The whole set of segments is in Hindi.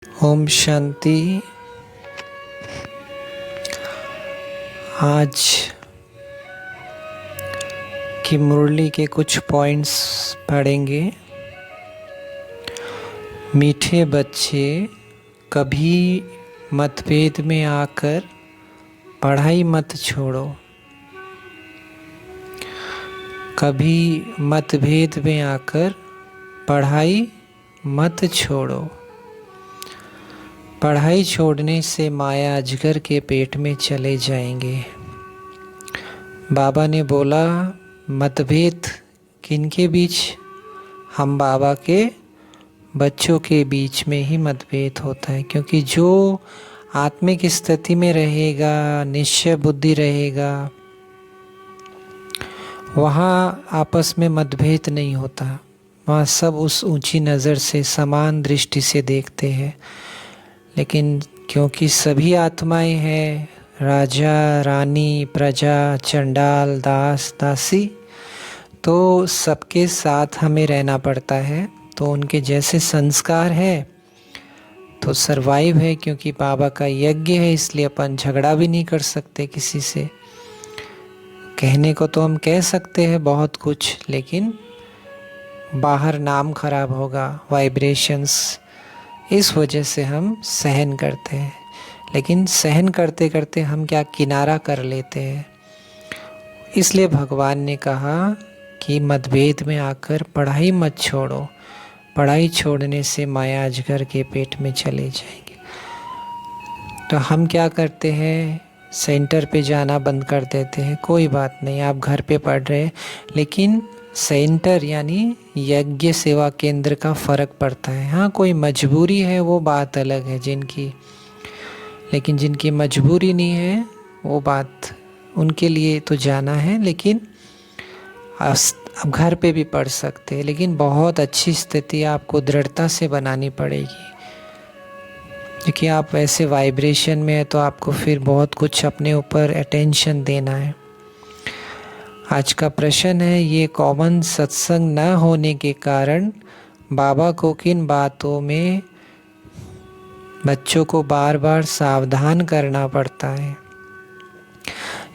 ओम शांति। आज की मुरली के कुछ पॉइंट्स पढ़ेंगे। मीठे बच्चे, कभी मतभेद में आकर पढ़ाई मत छोड़ो। कभी मतभेद में आकर पढ़ाई मत छोड़ो। पढ़ाई छोड़ने से माया अजगर के पेट में चले जाएंगे। बाबा ने बोला, मतभेद किनके बीच? हम बाबा के बच्चों के बीच में ही मतभेद होता है, क्योंकि जो आत्मिक स्थिति में रहेगा, निश्चय बुद्धि रहेगा, वहाँ आपस में मतभेद नहीं होता। वहाँ सब उस ऊंची नज़र से समान दृष्टि से देखते हैं। लेकिन क्योंकि सभी आत्माएं हैं, राजा रानी, प्रजा, चंडाल, दास दासी, तो सबके साथ हमें रहना पड़ता है। तो उनके जैसे संस्कार है तो सरवाइव है, क्योंकि बाबा का यज्ञ है, इसलिए अपन झगड़ा भी नहीं कर सकते किसी से। कहने को तो हम कह सकते हैं बहुत कुछ, लेकिन बाहर नाम खराब होगा, वाइब्रेशंस, इस वजह से हम सहन करते हैं। लेकिन सहन करते करते हम क्या किनारा कर लेते हैं। इसलिए भगवान ने कहा कि मतभेद में आकर पढ़ाई मत छोड़ो। पढ़ाई छोड़ने से माया अजगर के पेट में चले जाएंगे। तो हम क्या करते हैं, सेंटर पे जाना बंद कर देते हैं। कोई बात नहीं, आप घर पे पढ़ रहे हैं, लेकिन सेंटर यानी यज्ञ सेवा केंद्र का फ़र्क पड़ता है। हाँ, कोई मजबूरी है वो बात अलग है जिनकी, लेकिन जिनकी मजबूरी नहीं है वो बात, उनके लिए तो जाना है। लेकिन अब घर पे भी पढ़ सकते हैं, लेकिन बहुत अच्छी स्थिति आपको दृढ़ता से बनानी पड़ेगी, क्योंकि आप ऐसे वाइब्रेशन में है तो आपको फिर बहुत कुछ अपने ऊपर अटेंशन देना है। आज का प्रश्न है, ये कॉमन सत्संग न होने के कारण बाबा को किन बातों में बच्चों को बार बार सावधान करना पड़ता है?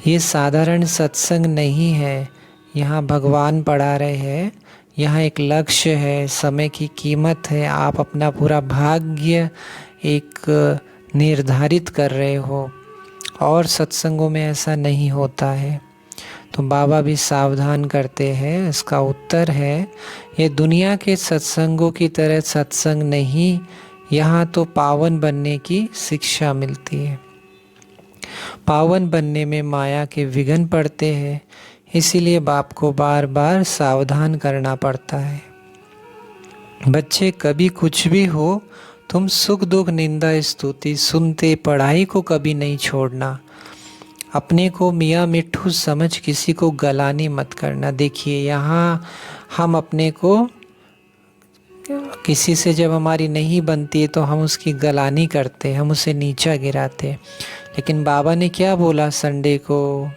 ये साधारण सत्संग नहीं है। यहाँ भगवान पढ़ा रहे हैं, यहाँ एक लक्ष्य है, समय की कीमत है, आप अपना पूरा भाग्य एक निर्धारित कर रहे हो, और सत्संगों में ऐसा नहीं होता है। तो बाबा भी सावधान करते हैं। इसका उत्तर है, ये दुनिया के सत्संगों की तरह सत्संग नहीं, यहाँ तो पावन बनने की शिक्षा मिलती है। पावन बनने में माया के विघ्न पड़ते हैं, इसीलिए बाप को बार बार सावधान करना पड़ता है। बच्चे, कभी कुछ भी हो, तुम सुख दुख निंदा स्तुति सुनते पढ़ाई को कभी नहीं छोड़ना। अपने को मियाँ मिट्ठू समझ किसी को गलानी मत करना। देखिए, यहाँ हम अपने को किसी से जब हमारी नहीं बनती है तो हम उसकी गलानी करते, हम उसे नीचा गिराते। लेकिन बाबा ने क्या बोला संडे को?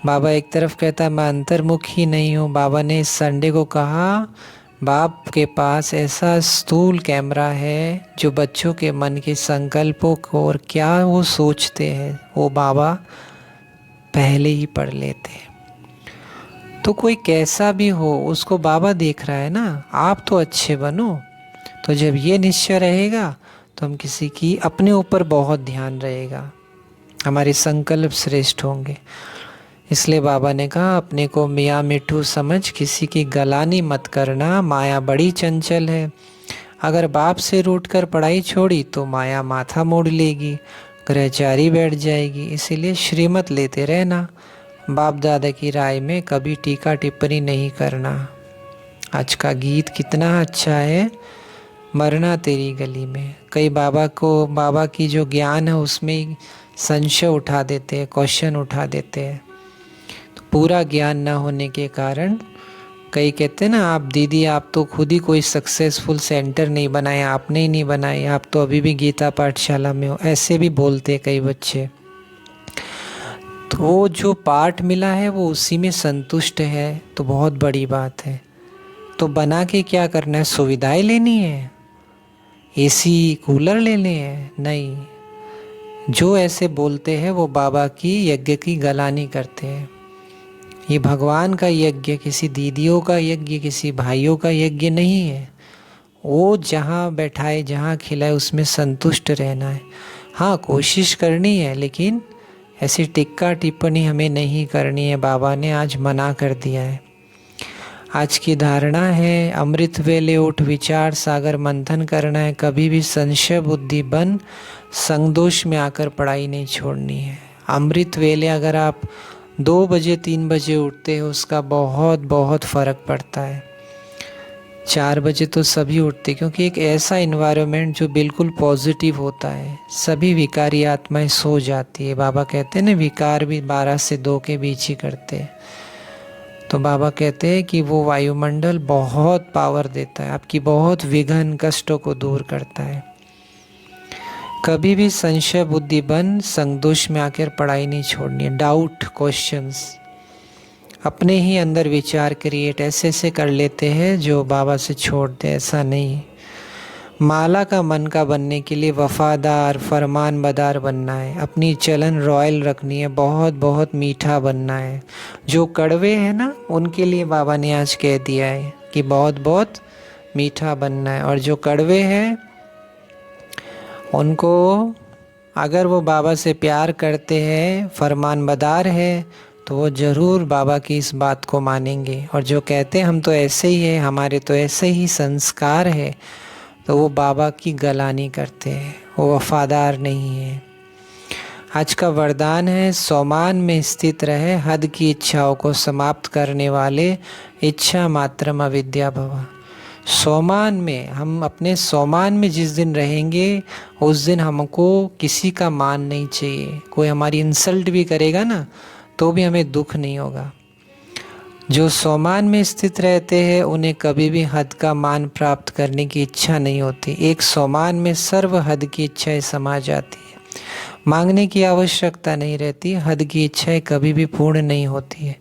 बाबा एक तरफ कहता है मैं अंतर्मुख ही नहीं हूँ। बाबा ने इस संडे को कहा, बाप के पास ऐसा स्थूल कैमरा है जो बच्चों के मन के संकल्पों को और क्या वो सोचते हैं वो बाबा पहले ही पढ़ लेते हैं। तो कोई कैसा भी हो उसको बाबा देख रहा है ना, आप तो अच्छे बनो। तो जब ये निश्चय रहेगा तो हम किसी की अपने ऊपर बहुत ध्यान रहेगा, हमारे संकल्प श्रेष्ठ होंगे। इसलिए बाबा ने कहा, अपने को मियाँ मिट्ठू समझ किसी की गलानी मत करना। माया बड़ी चंचल है, अगर बाप से रूठकर पढ़ाई छोड़ी तो माया माथा मोड़ लेगी, ग्रहचारी बैठ जाएगी। इसीलिए श्रीमत लेते रहना, बाप दादा की राय में कभी टीका टिप्पणी नहीं करना। आज का गीत कितना अच्छा है, मरना तेरी गली में। कई बाबा की जो ज्ञान है उसमें संशय उठा देते हैं, क्वेश्चन उठा देते हैं। तो पूरा ज्ञान ना होने के कारण कई कहते हैं ना, आप दीदी आप तो खुद ही कोई सक्सेसफुल सेंटर नहीं बनाए, आपने ही नहीं बनाए, आप तो अभी भी गीता पाठशाला में हो, ऐसे भी बोलते हैं कई बच्चे। तो जो पाठ मिला है वो उसी में संतुष्ट है, तो बहुत बड़ी बात है। तो बना के क्या करना है, सुविधाएं लेनी है। एसी कूलर लेने हैं, नहीं। जो ऐसे बोलते हैं वो बाबा की यज्ञ की गलानी करते हैं। ये भगवान का यज्ञ, किसी दीदियों का यज्ञ, किसी भाइयों का यज्ञ नहीं है। वो जहाँ बैठाए, जहाँ खिलाए, उसमें संतुष्ट रहना है। हाँ, कोशिश करनी है, लेकिन ऐसी टिक्का टिप्पणी हमें नहीं करनी है। बाबा ने आज मना कर दिया है। आज की धारणा है अमृत वेले उठ विचार सागर मंथन करना है। कभी भी संशय बुद्धि बन संगदोष में आकर पढ़ाई नहीं छोड़नी है। अमृत वेले अगर आप 2 बजे 3 बजे उठते हो, उसका बहुत बहुत फर्क पड़ता है। 4 बजे तो सभी उठते, क्योंकि एक ऐसा इन्वायरमेंट जो बिल्कुल पॉजिटिव होता है। सभी विकारी आत्माएं सो जाती है। बाबा कहते हैं ना, विकार भी 12 से 2 के बीच ही करते हैं। तो बाबा कहते हैं कि वो वायुमंडल बहुत पावर देता है, आपकी बहुत विघ्न कष्टों को दूर करता है। कभी भी संशय बुद्धि बन संगदोष में आकर पढ़ाई नहीं छोड़नी है। डाउट, क्वेश्चंस, अपने ही अंदर विचार क्रिएट ऐसे ऐसे कर लेते हैं जो बाबा से छोड़ते, ऐसा नहीं। माला का मन का बनने के लिए वफादार फरमान बदार बनना है। अपनी चलन रॉयल रखनी है, बहुत बहुत मीठा बनना है। जो कड़वे हैं ना, उनके लिए बाबा ने आज कह दिया है कि बहुत बहुत मीठा बनना है। और जो कड़वे हैं उनको, अगर वो बाबा से प्यार करते हैं, फरमान बदार है, तो वो ज़रूर बाबा की इस बात को मानेंगे। और जो कहते हैं हम तो ऐसे ही है, हमारे तो ऐसे ही संस्कार है, तो वो बाबा की गलानी करते हैं, वो वफादार नहीं है। आज का वरदान है सोमान में स्थित रहे, हद की इच्छाओं को समाप्त करने वाले, इच्छा मात्रम अविद्या भव। सोमान में, हम अपने सोमान में जिस दिन रहेंगे, उस दिन हमको किसी का मान नहीं चाहिए। कोई हमारी इंसल्ट भी करेगा ना, तो भी हमें दुख नहीं होगा। जो सोमान में स्थित रहते हैं उन्हें कभी भी हद का मान प्राप्त करने की इच्छा नहीं होती। एक सोमान में सर्व हद की इच्छाएं समा जाती है। मांगने की आवश्यकता नहीं रहती। हद की इच्छाएं कभी भी पूर्ण नहीं होती है।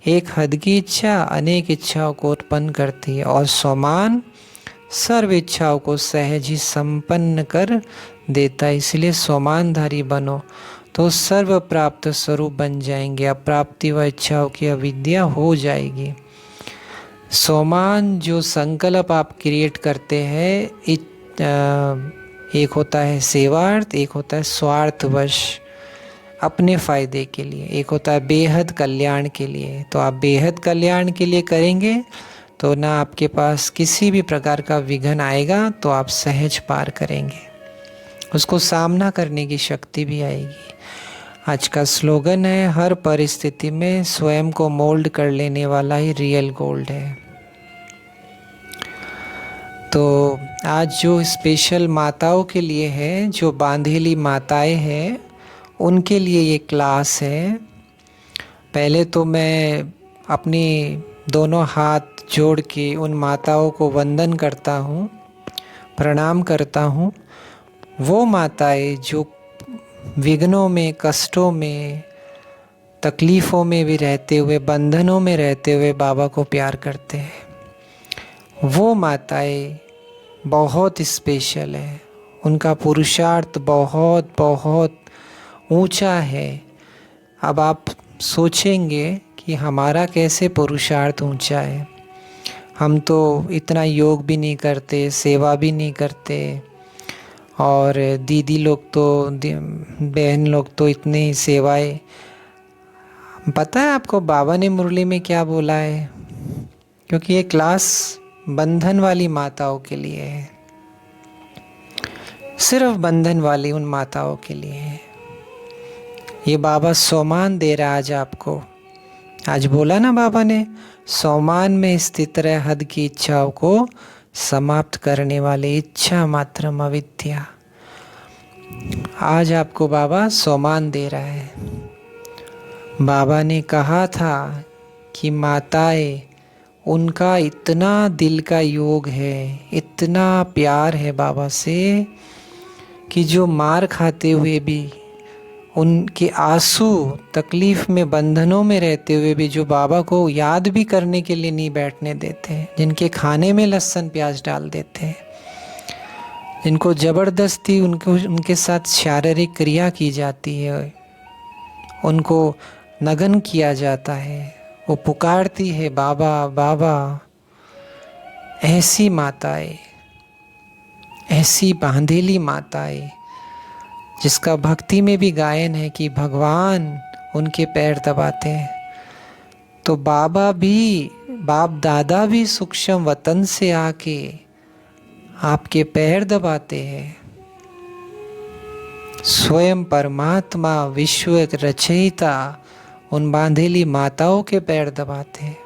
एक हद की इच्छा अनेक इच्छाओं को उत्पन्न करती है, और सोमान सर्व इच्छाओं को सहज ही संपन्न कर देता है। इसलिए सोमानधारी बनो तो सर्व प्राप्त स्वरूप बन जाएंगे। अप्राप्ति व इच्छाओं की अविद्या हो जाएगी। सोमान जो संकल्प आप क्रिएट करते हैं, एक होता है सेवार्थ, एक होता है स्वार्थवश, अपने फायदे के लिए, एक होता है बेहद कल्याण के लिए। तो आप बेहद कल्याण के लिए करेंगे तो ना आपके पास किसी भी प्रकार का विघ्न आएगा, तो आप सहज पार करेंगे, उसको सामना करने की शक्ति भी आएगी। आज का स्लोगन है, हर परिस्थिति में स्वयं को मोल्ड कर लेने वाला ही रियल गोल्ड है। तो आज जो स्पेशल माताओं के लिए है, जो बांधेली माताएं हैं, उनके लिए ये क्लास है। पहले तो मैं अपनी दोनों हाथ जोड़ के उन माताओं को वंदन करता हूँ, प्रणाम करता हूँ। वो माताएं जो विघ्नों में, कष्टों में, तकलीफ़ों में भी रहते हुए, बंधनों में रहते हुए बाबा को प्यार करते हैं, वो माताएं बहुत स्पेशल है। उनका पुरुषार्थ बहुत बहुत ऊंचा है। अब आप सोचेंगे कि हमारा कैसे पुरुषार्थ ऊंचा है। हम तो इतना योग भी नहीं करते, सेवा भी नहीं करते, और दीदी लोग तो, बहन लोग तो इतनी सेवाएं। पता है आपको बाबा ने मुरली में क्या बोला है? क्योंकि ये क्लास बंधन वाली माताओं के लिए है, सिर्फ बंधन वाली उन माताओं के लिए है। ये बाबा सोमान दे रहा आज आपको। आज बोला ना बाबा ने, सोमान में स्थित रहे, हद की इच्छाओं को समाप्त करने वाले, इच्छा मात्रम अविद्या। आज आपको बाबा सोमान दे रहा है। बाबा ने कहा था कि माताएं, उनका इतना दिल का योग है, इतना प्यार है बाबा से, कि जो मार खाते हुए भी, उनके आंसू, तकलीफ में, बंधनों में रहते हुए भी, जो बाबा को याद भी करने के लिए नहीं बैठने देते, जिनके खाने में लहसुन प्याज डाल देते हैं, इनको जबरदस्ती उनके साथ शारीरिक क्रिया की जाती है, उनको नगन किया जाता है, वो पुकारती है बाबा बाबा। ऐसी माताएं, ऐसी बांधेली माताएं, जिसका भक्ति में भी गायन है कि भगवान उनके पैर दबाते हैं। तो बाबा भी, बाप दादा भी सूक्ष्म वतन से आके आपके पैर दबाते हैं। स्वयं परमात्मा विश्व रचयिता उन बांधेली माताओं के पैर दबाते हैं।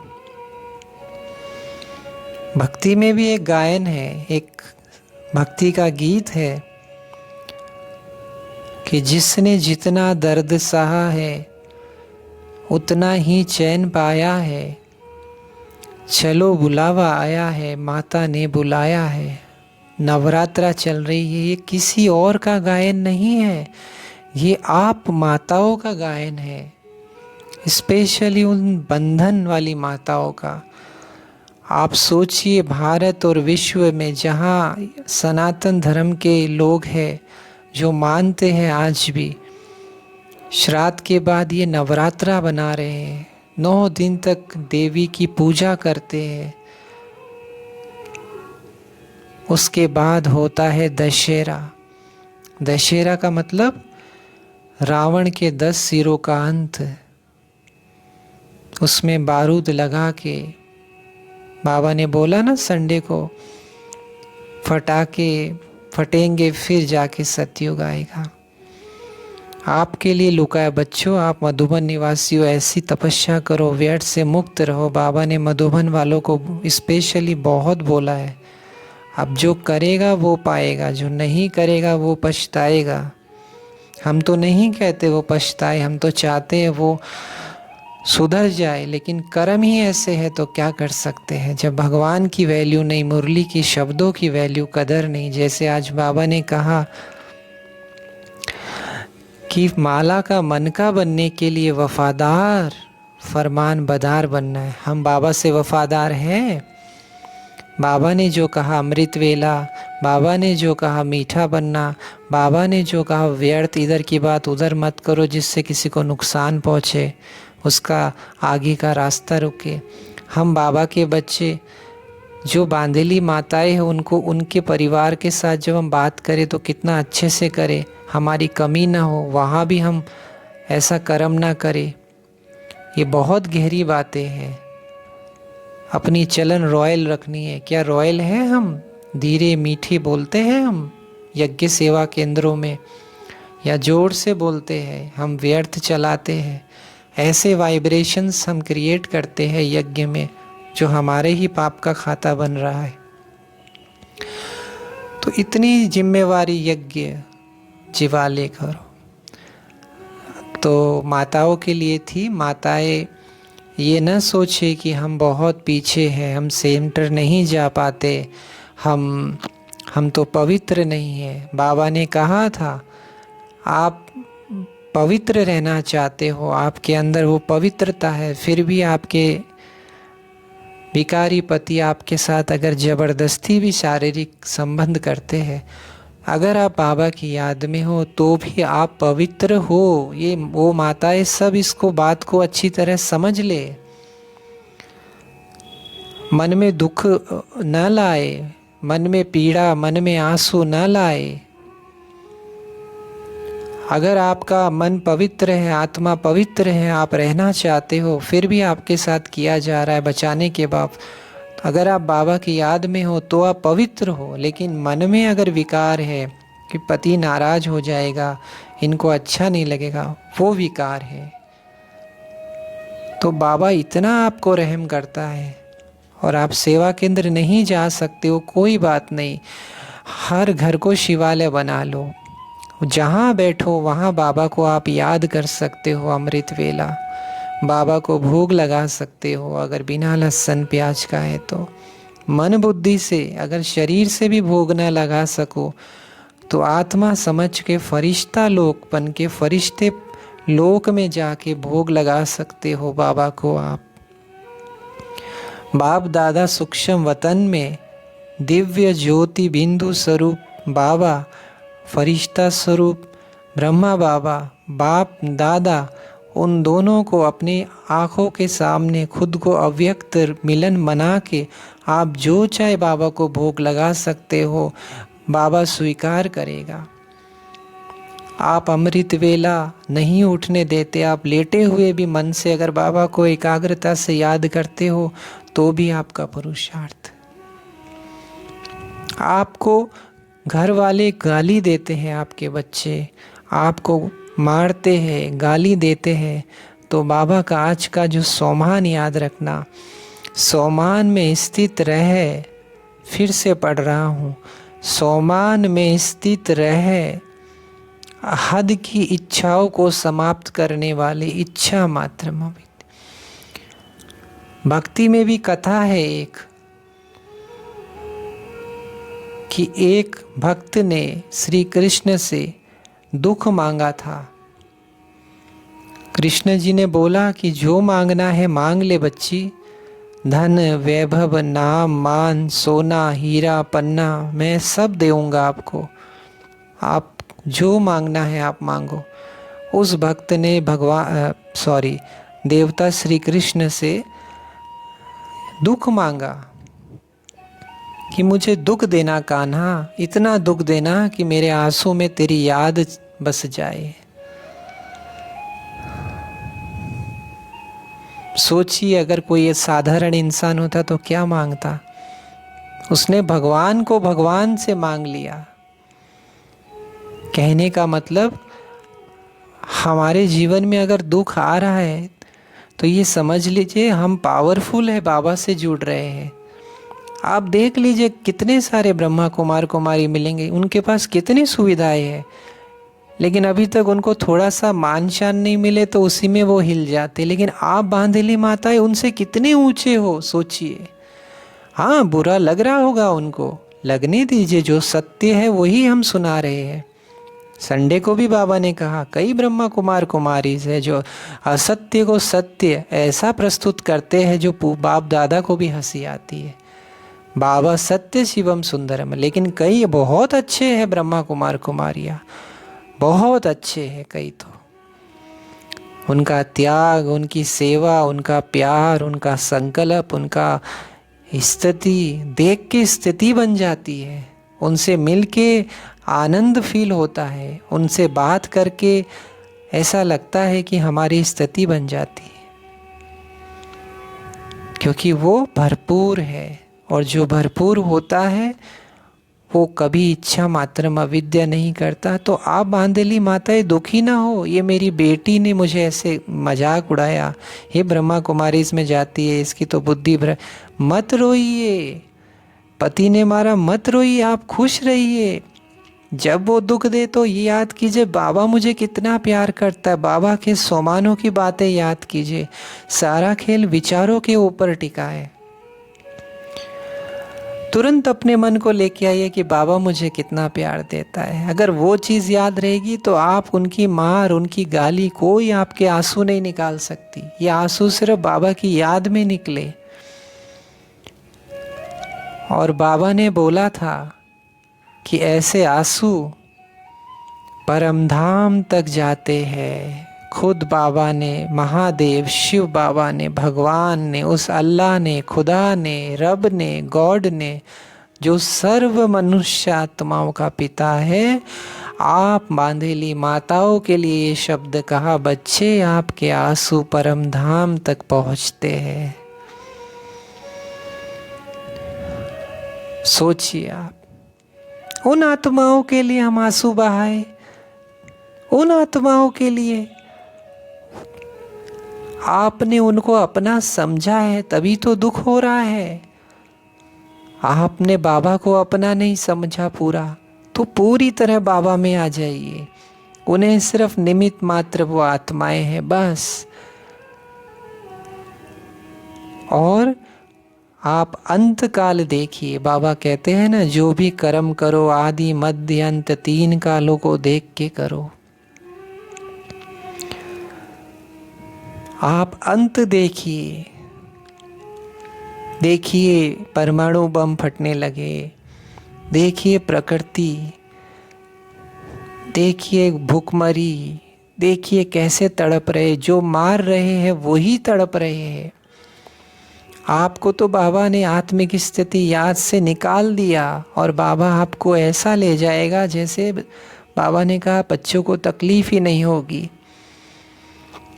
भक्ति में भी एक गायन है, एक भक्ति का गीत है कि जिसने जितना दर्द सहा है उतना ही चैन पाया है, चलो बुलावा आया है, माता ने बुलाया है। नवरात्रा चल रही है, ये किसी और का गायन नहीं है, ये आप माताओं का गायन है, स्पेशली उन बंधन वाली माताओं का। आप सोचिए, भारत और विश्व में जहाँ सनातन धर्म के लोग हैं जो मानते हैं आज भी, श्राद्ध के बाद ये नवरात्रा बना रहे हैं, 9 दिन तक देवी की पूजा करते हैं। उसके बाद होता है दशहरा। दशहरा का मतलब रावण के 10 सिरों का अंत। उसमें बारूद लगा के, बाबा ने बोला ना संडे को, फटाके फटेंगे फिर जाके सतयुग आएगा। आपके लिए लुकाए बच्चों, आप मधुबन निवासियों ऐसी तपस्या करो, व्यर्थ से मुक्त रहो। बाबा ने मधुबन वालों को स्पेशली बहुत बोला है, अब जो करेगा वो पाएगा, जो नहीं करेगा वो पछताएगा। हम तो नहीं कहते वो पछताए, हम तो चाहते हैं वो सुधर जाए, लेकिन कर्म ही ऐसे है तो क्या कर सकते हैं। जब भगवान की वैल्यू नहीं, मुरली की शब्दों की वैल्यू, कदर नहीं। जैसे आज बाबा ने कहा कि माला का मनका बनने के लिए वफादार फरमान बदार बनना है। हम बाबा से वफादार हैं। बाबा ने जो कहा अमृत वेला, बाबा ने जो कहा मीठा बनना, बाबा ने जो कहा व्यर्थ इधर की बात उधर मत करो जिससे किसी को नुकसान पहुँचे, उसका आगे का रास्ता रुके। हम बाबा के बच्चे, जो बांधेली माताएं हैं, उनको उनके परिवार के साथ जब हम बात करें तो कितना अच्छे से करें, हमारी कमी ना हो, वहाँ भी हम ऐसा कर्म ना करें। ये बहुत गहरी बातें हैं। अपनी चलन रॉयल रखनी है। क्या रॉयल है हम? धीरे मीठे बोलते हैं हम यज्ञ सेवा केंद्रों में, या जोर से बोलते हैं? हम व्यर्थ चलाते हैं। ऐसे वाइब्रेशंस हम क्रिएट करते हैं यज्ञ में, जो हमारे ही पाप का खाता बन रहा है। तो इतनी जिम्मेवारी यज्ञ जीवाले करो। तो माताओं के लिए थी। माताएं ये न सोचे कि हम बहुत पीछे हैं, हम सेंटर नहीं जा पाते, हम तो पवित्र नहीं हैं। बाबा ने कहा था आप पवित्र रहना चाहते हो, आपके अंदर वो पवित्रता है, फिर भी आपके विकारी पति आपके साथ अगर ज़बरदस्ती भी शारीरिक संबंध करते हैं, अगर आप बाबा की याद में हो तो भी आप पवित्र हो। ये वो माताएं सब इसको बात को अच्छी तरह समझ ले, मन में दुख न लाए, मन में पीड़ा, मन में आंसू न लाए। अगर आपका मन पवित्र है, आत्मा पवित्र है, आप रहना चाहते हो, फिर भी आपके साथ किया जा रहा है बचाने के बाद, अगर आप बाबा की याद में हो तो आप पवित्र हो। लेकिन मन में अगर विकार है कि पति नाराज हो जाएगा, इनको अच्छा नहीं लगेगा, वो विकार है। तो बाबा इतना आपको रहम करता है और आप सेवा केंद्र नहीं जा सकते हो, कोई बात नहीं, हर घर को शिवालय बना लो, जहाँ बैठो वहाँ बाबा को आप याद कर सकते हो। अमृत वेला बाबा को भोग लगा सकते हो, अगर बिना लहसुन प्याज का है तो। मन बुद्धि से, अगर शरीर से भी भोग न लगा सको तो आत्मा समझ के फरिश्ता लोक बन के फरिश्ते लोक में जाके भोग लगा सकते हो बाबा को आप। बाप दादा सूक्ष्म वतन में दिव्य ज्योति बिंदु स्वरूप बाबा, फरिश्ता स्वरूप ब्रह्मा बाबा, बाप दादा, उन दोनों को अपनी आँखों के सामने खुद को अव्यक्त मिलन बना के आप जो चाहे बाबा को भोग लगा सकते हो, बाबा स्वीकार करेगा। आप अमृत वेला नहीं उठने देते, आप लेटे हुए भी मन से अगर बाबा को एकाग्रता से याद करते हो तो भी आपका पुरुषार्थ। आपको घर वाले गाली देते हैं, आपके बच्चे आपको मारते हैं, गाली देते हैं, तो बाबा का आज का जो सोमान याद रखना, सोमान में स्थित रहे, फिर से पढ़ रहा हूँ, सोमान में स्थित रहे, हद की इच्छाओं को समाप्त करने वाले इच्छा मात्र ममित। भक्ति में भी कथा है एक, कि एक भक्त ने श्री कृष्ण से दुख मांगा था। कृष्ण जी ने बोला कि जो मांगना है मांग ले बच्ची, धन वैभव नाम मान सोना हीरा पन्ना मैं सब दूंगा आपको, आप जो मांगना है आप मांगो। उस भक्त ने देवता श्री कृष्ण से दुख मांगा कि मुझे दुख देना कान्हा, इतना दुख देना कि मेरे आंसू में तेरी याद बस जाए। सोचिए अगर कोई साधारण इंसान होता तो क्या मांगता। उसने भगवान को भगवान से मांग लिया। कहने का मतलब हमारे जीवन में अगर दुख आ रहा है तो ये समझ लीजिए हम पावरफुल है, बाबा से जुड़ रहे हैं। आप देख लीजिए कितने सारे ब्रह्मा कुमार कुमारी मिलेंगे, उनके पास कितनी सुविधाएं हैं, लेकिन अभी तक उनको थोड़ा सा मान शान नहीं मिले तो उसी में वो हिल जाते। लेकिन आप बांधेली माताएं उनसे कितने ऊंचे हो, सोचिए। हाँ, बुरा लग रहा होगा उनको, लगने दीजिए, जो सत्य है वही हम सुना रहे हैं। संडे को भी बाबा ने कहा कई ब्रह्मा कुमार कुमारी है जो असत्य को सत्य ऐसा प्रस्तुत करते हैं जो बाप दादा को भी हंसी आती है। बाबा सत्य शिवम सुंदरम, लेकिन कई बहुत अच्छे हैं ब्रह्मा कुमार कुमारियाँ, बहुत अच्छे हैं कई तो। उनका त्याग, उनकी सेवा, उनका प्यार, उनका संकल्प, उनका स्थिति देख के स्थिति बन जाती है। उनसे मिलके आनंद फील होता है, उनसे बात करके ऐसा लगता है कि हमारी स्थिति बन जाती है, क्योंकि वो भरपूर है। और जो भरपूर होता है वो कभी इच्छा मात्र अविद्या नहीं करता। तो आप बांधेली माताएं दुखी ना हो, ये मेरी बेटी ने मुझे ऐसे मजाक उड़ाया, ये ब्रह्मा कुमारी इसमें जाती है, इसकी तो बुद्धि मत रोइए, पति ने मारा मत रोइए, आप खुश रहिए। जब वो दुख दे तो ये याद कीजिए बाबा मुझे कितना प्यार करता है, बाबा के सोमानों की बातें याद कीजिए। सारा खेल विचारों के ऊपर टिका है। तुरंत अपने मन को लेके आइए कि बाबा मुझे कितना प्यार देता है। अगर वो चीज़ याद रहेगी तो आप उनकी मार, उनकी गाली, कोई आपके आंसू नहीं निकाल सकती। ये आंसू सिर्फ बाबा की याद में निकले। और बाबा ने बोला था कि ऐसे आंसू परम धाम तक जाते हैं। खुद बाबा ने, महादेव शिव बाबा ने, भगवान ने, उस अल्लाह ने, खुदा ने, रब ने, गॉड ने, जो सर्व मनुष्य आत्माओं का पिता है, आप बांधेली माताओं के लिए ये शब्द कहा, बच्चे आपके आंसू परम धाम तक पहुँचते हैं। सोचिए आप उन आत्माओं के लिए हम आंसू बहाए, उन आत्माओं के लिए आपने उनको अपना समझा है तभी तो दुख हो रहा है। आपने बाबा को अपना नहीं समझा पूरा, तो पूरी तरह बाबा में आ जाइए। उन्हें सिर्फ निमित्त मात्र वो आत्माएं हैं बस। और आप अंत काल देखिए, बाबा कहते हैं ना, जो भी कर्म करो आदि मध्य अंत 3 कालों को देख के करो। आप अंत देखिए, देखिए परमाणु बम फटने लगे, देखिए प्रकृति, देखिए भूखमरी, देखिए कैसे तड़प रहे, जो मार रहे हैं वही तड़प रहे हैं। आपको तो बाबा ने आत्मिक स्थिति याद से निकाल दिया और बाबा आपको ऐसा ले जाएगा जैसे बाबा ने कहा बच्चों को तकलीफ ही नहीं होगी।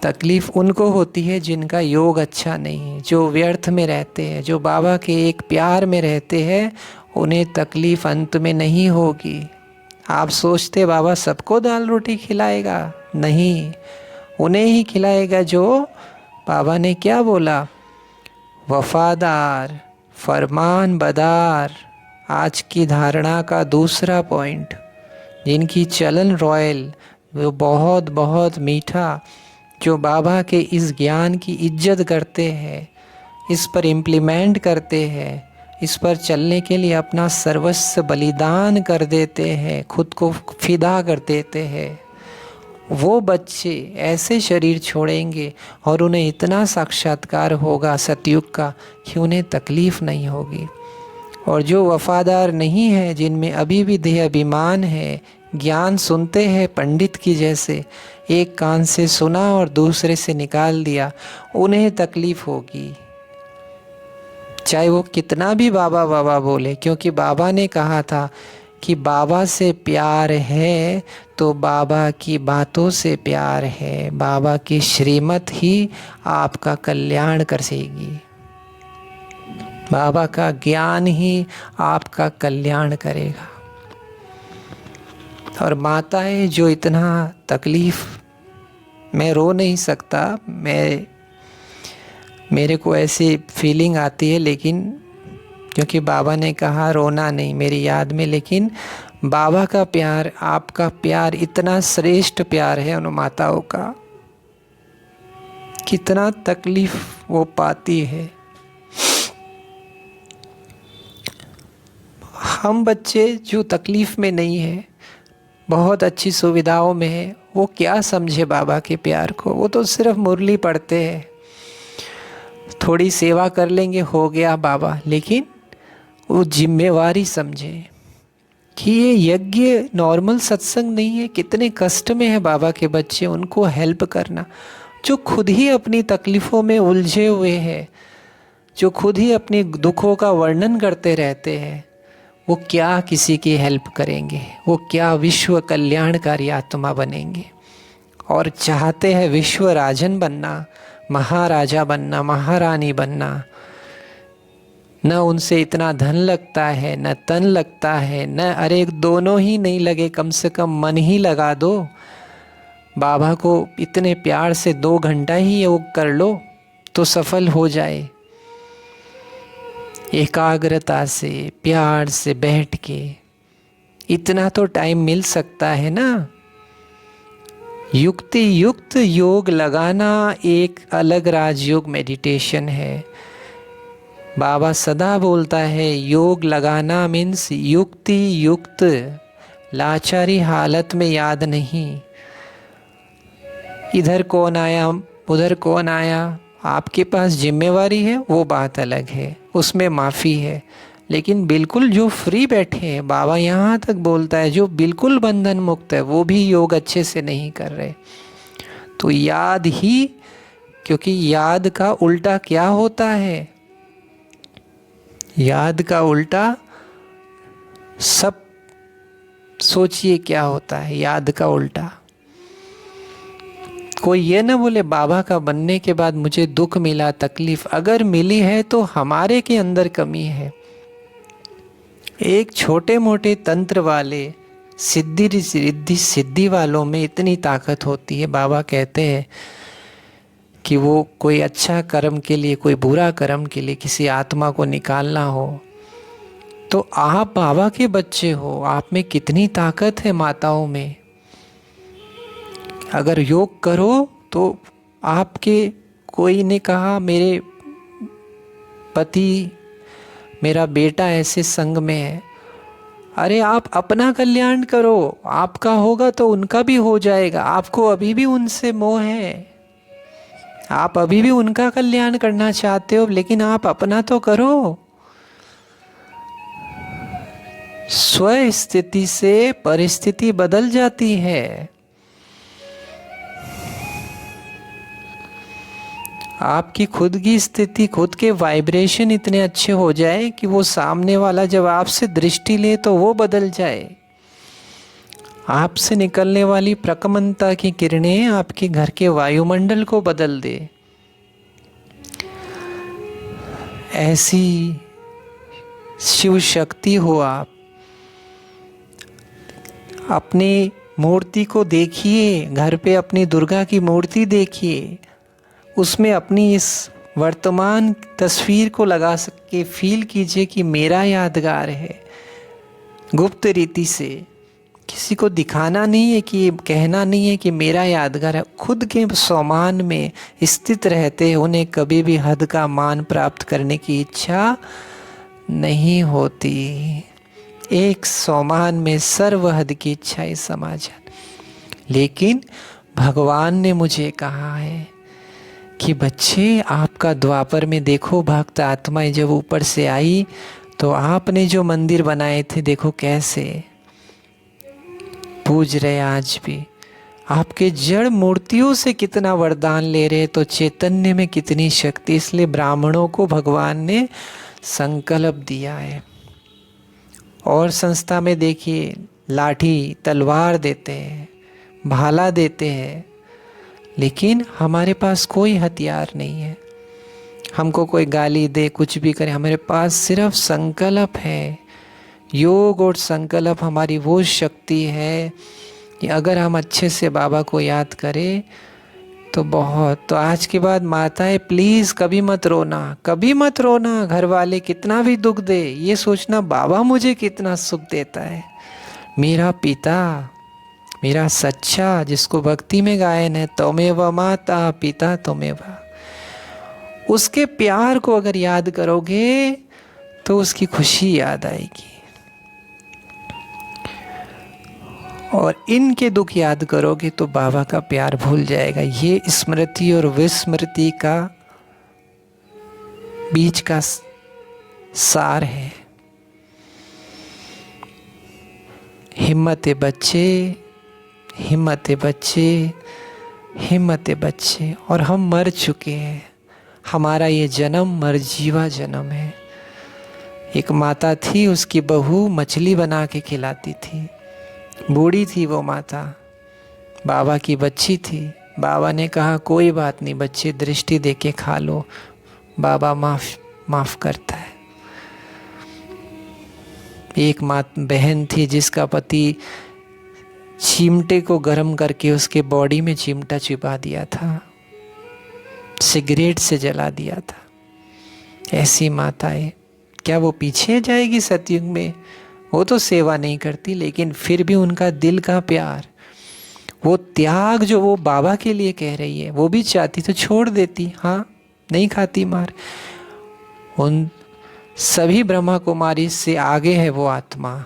तकलीफ उनको होती है जिनका योग अच्छा नहीं है, जो व्यर्थ में रहते हैं, जो बाबा के एक प्यार में रहते हैं, उन्हें तकलीफ अंत में नहीं होगी। आप सोचते बाबा सबको दाल रोटी खिलाएगा? नहीं, उन्हें ही खिलाएगा जो बाबा ने क्या बोला, वफादार, फरमान बदार। आज की धारणा का दूसरा पॉइंट, जिनकी चलन रॉयल, वो बहुत बहुत मीठा, जो बाबा के इस ज्ञान की इज्जत करते हैं, इस पर इम्प्लीमेंट करते हैं, इस पर चलने के लिए अपना सर्वस्व बलिदान कर देते हैं, खुद को फिदा कर देते हैं, वो बच्चे ऐसे शरीर छोड़ेंगे और उन्हें इतना साक्षात्कार होगा सतयुग का कि उन्हें तकलीफ़ नहीं होगी। और जो वफादार नहीं है, जिनमें अभी भी देह अभिमान है, ज्ञान सुनते हैं पंडित की जैसे, एक कान से सुना और दूसरे से निकाल दिया, उन्हें तकलीफ़ होगी, चाहे वो कितना भी बाबा बाबा बोले। क्योंकि बाबा ने कहा था कि बाबा से प्यार है तो बाबा की बातों से प्यार है, बाबा की श्रीमत ही आपका कल्याण करेगी, बाबा का ज्ञान ही आपका कल्याण करेगा। और माताएं जो इतना तकलीफ़, मैं रो नहीं सकता, मेरे को ऐसी फीलिंग आती है, लेकिन क्योंकि बाबा ने कहा रोना नहीं मेरी याद में, लेकिन बाबा का प्यार, आपका प्यार इतना श्रेष्ठ प्यार है उन माताओं का, कितना तकलीफ वो पाती है। हम बच्चे जो तकलीफ में नहीं है, बहुत अच्छी सुविधाओं में है, वो क्या समझे बाबा के प्यार को। वो तो सिर्फ मुरली पढ़ते हैं, थोड़ी सेवा कर लेंगे, हो गया बाबा। लेकिन वो जिम्मेवारी समझे कि ये यज्ञ नॉर्मल सत्संग नहीं है, कितने कष्ट में है बाबा के बच्चे, उनको हेल्प करना। जो खुद ही अपनी तकलीफ़ों में उलझे हुए हैं, जो खुद ही अपने दुखों का वर्णन करते रहते हैं, वो क्या किसी की हेल्प करेंगे, वो क्या विश्व कल्याणकारी आत्मा बनेंगे। और चाहते हैं विश्व राजन बनना, महाराजा बनना, महारानी बनना। न उनसे इतना धन लगता है, न तन लगता है, न अरे दोनों ही नहीं लगे, कम से कम मन ही लगा दो। बाबा को इतने प्यार से 2 घंटा ही योग कर लो तो सफल हो जाए। एकाग्रता से, प्यार से बैठ के इतना तो टाइम मिल सकता है ना। युक्ति युक्त योग लगाना एक अलग राजयोग मेडिटेशन है। बाबा सदा बोलता है योग लगाना मीन्स युक्ति युक्त, लाचारी हालत में याद नहीं। इधर कौन आया उधर कौन आया, आपके पास जिम्मेवारी है वो बात अलग है, उसमें माफ़ी है। लेकिन बिल्कुल जो फ्री बैठे हैं, बाबा यहाँ तक बोलता है जो बिल्कुल बंधन मुक्त है वो भी योग अच्छे से नहीं कर रहे। तो याद ही, क्योंकि याद का उल्टा क्या होता है, याद का उल्टा सब, सोचिए क्या होता है याद का उल्टा। कोई ये ना बोले बाबा का बनने के बाद मुझे दुख मिला, तकलीफ अगर मिली है तो हमारे के अंदर कमी है। एक छोटे मोटे तंत्र वाले सिद्धि वालों में इतनी ताकत होती है। बाबा कहते हैं कि वो कोई अच्छा कर्म के लिए, कोई बुरा कर्म के लिए किसी आत्मा को निकालना हो, तो आप बाबा के बच्चे हो, आप में कितनी ताकत है माताओं में। अगर योग करो तो आपके, कोई ने कहा मेरे पति, मेरा बेटा ऐसे संग में है, अरे आप अपना कल्याण करो, आपका होगा तो उनका भी हो जाएगा। आपको अभी भी उनसे मोह है, आप अभी भी उनका कल्याण करना चाहते हो, लेकिन आप अपना तो करो। स्व स्थिति से परिस्थिति बदल जाती है। आपकी खुद की स्थिति, खुद के वाइब्रेशन इतने अच्छे हो जाए कि वो सामने वाला जब आपसे दृष्टि ले तो वो बदल जाए। आपसे निकलने वाली प्रकमनता की किरणें आपके घर के वायुमंडल को बदल दे। ऐसी शिव शक्ति हो आप। अपनी मूर्ति को देखिए, घर पे अपनी दुर्गा की मूर्ति देखिए, उसमें अपनी इस वर्तमान तस्वीर को लगा सके फील कीजिए कि मेरा यादगार है। गुप्त रीति से किसी को दिखाना नहीं है, कि कहना नहीं है कि मेरा यादगार है। खुद के सम्मान में स्थित रहते उन्हें कभी भी हद का मान प्राप्त करने की इच्छा नहीं होती। एक सम्मान में सर्व हद की इच्छा है समाज। लेकिन भगवान ने मुझे कहा है कि बच्चे, आपका द्वापर में देखो भक्त आत्माएं जब ऊपर से आई तो आपने जो मंदिर बनाए थे देखो कैसे पूज रहे। आज भी आपके जड़ मूर्तियों से कितना वरदान ले रहे, तो चैतन्य में कितनी शक्ति। इसलिए ब्राह्मणों को भगवान ने संकल्प दिया है। और संस्था में देखिए, लाठी तलवार देते हैं, भाला देते हैं, लेकिन हमारे पास कोई हथियार नहीं है। हमको कोई गाली दे, कुछ भी करे, हमारे पास सिर्फ संकल्प है। योग और संकल्प हमारी वो शक्ति है कि अगर हम अच्छे से बाबा को याद करें तो बहुत। तो आज के बाद माताएं प्लीज़ कभी मत रोना, कभी मत रोना। घर वाले कितना भी दुख दे, ये सोचना बाबा मुझे कितना सुख देता है। मेरा पिता, मेरा सच्चा, जिसको भक्ति में गायन है, त्वमेव माता पिता त्वमेव, उसके प्यार को अगर याद करोगे तो उसकी खुशी याद आएगी। और इनके दुख याद करोगे तो बाबा का प्यार भूल जाएगा। ये स्मृति और विस्मृति का बीच का सार है। हिम्मत है बच्चे, हिम्मत है बच्चे, हिम्मत है बच्चे। और हम मर चुके हैं। हमारा ये जन्म मरजीवा जन्म है। एक माता थी, उसकी बहू मछली बना के खिलाती थी। बूढ़ी थी वो माता, बाबा की बच्ची थी। बाबा ने कहा कोई बात नहीं बच्चे, दृष्टि देके खा लो, बाबा माफ करता है। एक बहन थी जिसका पति चिमटे को गर्म करके उसके बॉडी में चिमटा छिपा दिया था, सिगरेट से जला दिया था। ऐसी माताएं, क्या वो पीछे जाएगी सतयुग में? वो तो सेवा नहीं करती, लेकिन फिर भी उनका दिल का प्यार, वो त्याग जो वो बाबा के लिए कह रही है, वो भी चाहती तो छोड़ देती। हाँ, नहीं खाती मार। उन सभी ब्रह्मा कुमारी से आगे है वो आत्मा,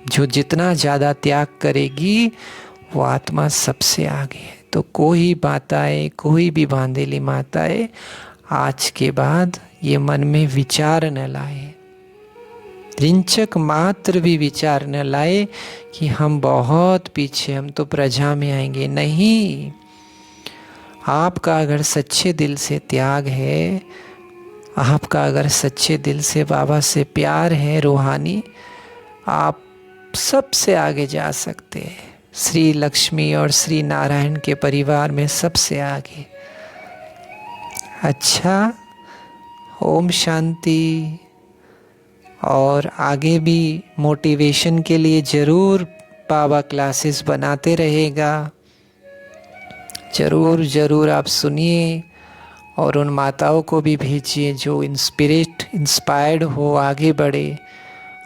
जो जितना ज़्यादा त्याग करेगी वो आत्मा सबसे आगे है। तो कोई माताएं, कोई भी बांधेली माताएं आज के बाद ये मन में विचार न लाए, रिंचक मात्र भी विचार न लाए कि हम बहुत पीछे, हम तो प्रजा में आएंगे। नहीं, आपका अगर सच्चे दिल से त्याग है, आपका अगर सच्चे दिल से बाबा से प्यार है रूहानी, आप सबसे आगे जा सकते हैं। श्री लक्ष्मी और श्री नारायण के परिवार में सबसे आगे। अच्छा, ओम शांति। और आगे भी मोटिवेशन के लिए ज़रूर बाबा क्लासेस बनाते रहेगा। ज़रूर आप सुनिए और उन माताओं को भी भेजिए जो इंस्पायर्ड हो, आगे बढ़े।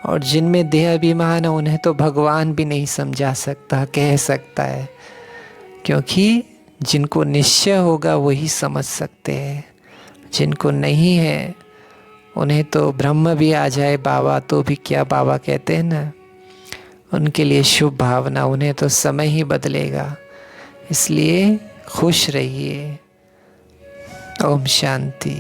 और जिनमें देह अभिमान है उन्हें तो भगवान भी नहीं समझा सकता, कह सकता है, क्योंकि जिनको निश्चय होगा वही समझ सकते हैं। जिनको नहीं है उन्हें तो ब्रह्म भी आ जाए बाबा तो भी क्या, बाबा कहते हैं ना, उनके लिए शुभ भावना, उन्हें तो समय ही बदलेगा। इसलिए खुश रहिए। ओम शांति।